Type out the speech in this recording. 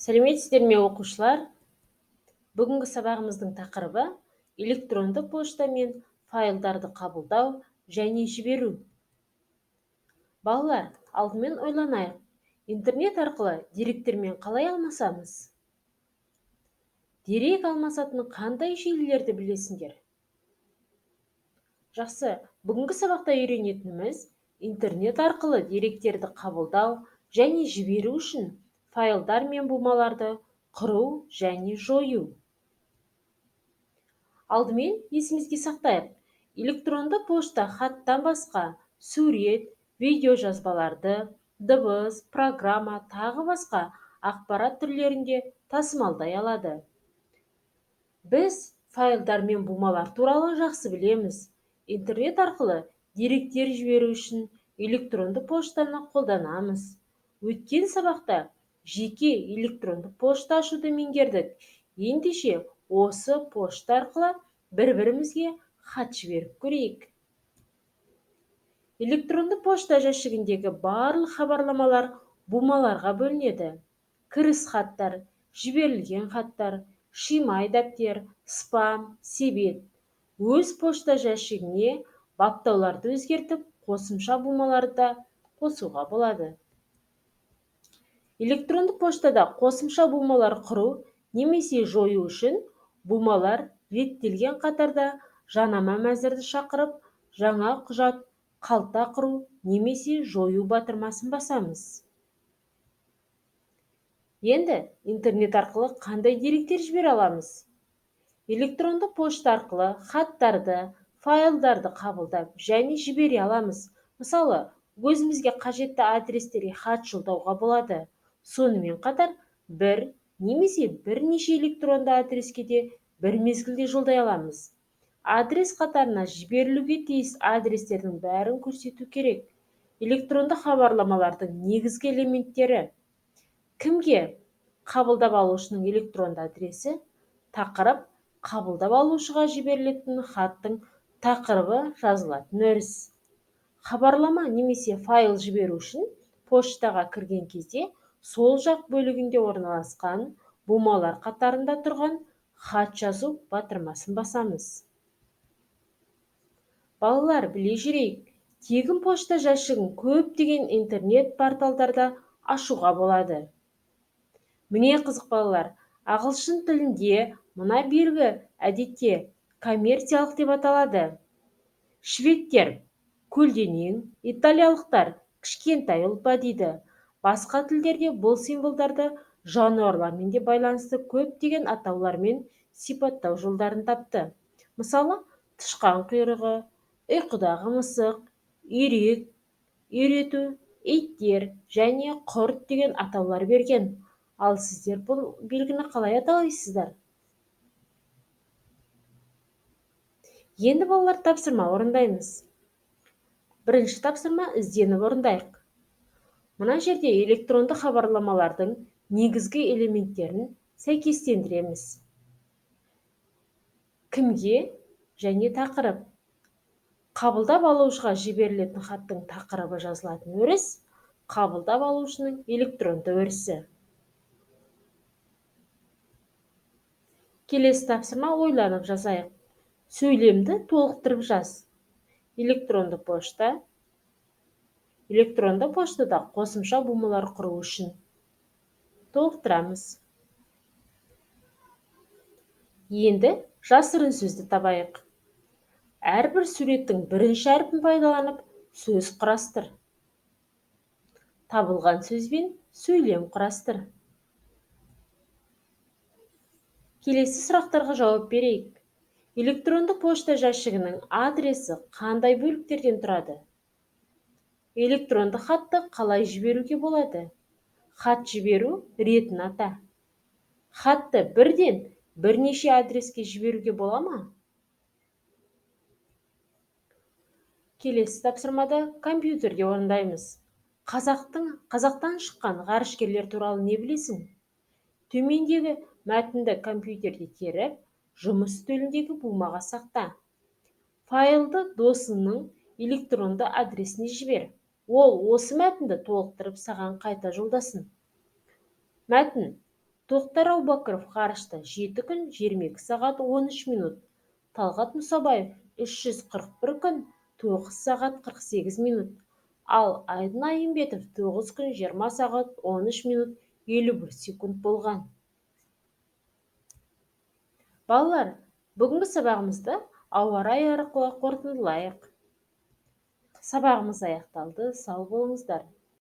Сәлеметсіздер ме оқушылар? Бүгінгі сабағымыздың тақырыбы электронды пошта мен файлдарды қабылдау және жіберу. Балалар, алдымен ойланайық. Интернет арқылы деректермен қалай алмасамыз? Дерек алмасатын қандай желілерді білесіңдер? Жақсы, бүгінгі сабақта үйренетініміз интернет арқылы деректерді қабылдау және жіберу үшін файлдар мен бумаларды құру және жою. Алдымен есімізге сақтайық. Электронды пошта хаттан басқа сурет, видео жазбаларды, дыбыс, программа, тағы басқа ақпарат түрлерінде тасымалдай алады. Біз файлдар мен бумалар туралы жақсы білеміз. Интернет арқылы деректер жіберу үшін электронды поштаны қолданамыз. Өткен сабақта жеке электронды пошта ашуды меңгердік. Ендеше осы пошта арқылы бір-бірімізге хат жіберіп көрейік. Электронды пошта жәшігіндегі барлық хабарламалар бумаларға бөлінеді. Кіріс хаттар, жіберілген хаттар, шимай дәптер, спам, себет. Өз пошта жәшігіне баптауларды өзгертіп, қосымша бумаларды қосуға болады. Электронды поштада қосымша бумалар құру немесе жою үшін бумалар реттелген қатарда жанама мәзірді шақырып, жаңа құжат, қалта құру немесе жою батырмасын басамыз. Енді интернет арқылы қандай деректер жібере аламыз? Электронды пошта арқылы хаттарды, файлдарды қабылдап және жібере аламыз. Мысалы, өзімізге қажетті адрестерге хат жолдауға болады. Сонымен қатар бір немесе бірнеше электронды адреске де бір мезгілде жолдай аламыз. Адрес қатарына жіберілуге тиіс адрестердің бәрін көрсету керек. Электронды хабарламалардың негізгі элементтері: кімге? Қабылдап алушының электронды адресі, тақырып, қабылдап алушыға жіберілетін хаттың тақырыбы, жазылатын өріс. Хабарлама немесе файл жіберу үшін поштаға кірген кезде сол жақ бөлігінде орналасқан бумалар қатарында тұрған хат жазу батырмасын басамыз. Балалар, біле жүрейік, тегін пошта жәшігін көптеген интернет порталдарда ашуға болады. Міне қызық балалар, ағылшын тілінде мына белгі әдетте коммерциялық деп аталады. Шведтер көлденең, италиялықтар кішкентай ұлпа дейді. Басқа тілдерде бұл символдарды жануарлармен де байланысты көптеген атаулармен сипаттау жолдарын тапты. Мысалы, тышқан құйрығы, ұйқыдағы мысық, үйрек, үйрету, иттер және құрт деген атаулар берген. Ал сіздер бұл белгіні қалай аталайсыздар? Енді балалар, тапсырма орындаймыз. Бірінші тапсырма ізденіп орындайық. Мына жерде электронды хабарламалардың негізгі элементтерін сәйкестендіреміз. Кімге және тақырып. Қабылдап алушыға жіберілетін хаттың тақырыбы жазылатын өріс, қабылдап алушының электронды өрісі. Келесі тапсырма ойланып жазайық. Сөйлемді толықтырып жаз. Электронды пошта. Электронды поштада қосымша бумалар құру үшін толықтырамыз. Енді жасырын сөзді табайық. Әрбір суреттің бірінші әрпін пайдаланып сөз құрастыр. Табылған сөзбен сөйлем құрастыр. Келесі сұрақтарға жауап берейік. Электронды пошта жәшігінің адресі қандай бөліктерден тұрады? Электронды хатты қалай жіберуге болады? Хат жіберу ретін ата. Хатты бірден бірнеше адреске жіберуге бола ма? Келесі тапсырмада компьютерде орындаймыз. Қазақтан шыққан ғарышкерлер туралы не білесің? Төмендегі мәтінді компьютерде теріп, жұмыс үстеліндегі бумаға сақта. Файлды досыңның электронды адресіне жібер. Ол осы мәтінді толықтырып саған қайта жолдасын. Мәтін: Тоқтар Аубакіров ғарышта 7 күн 22 сағат 13 минут. Талғат Мұсабаев 341 күн 9 сағат 48 минут. Ал Айдын Айымбетов 9 күн 20 сағат 13 минут 51 секунд болған. Балалар, бүгінгі сабағымызды ауа райы арқылы қорытындылайық. Сабағымыз аяқталды, сау болыңыздар.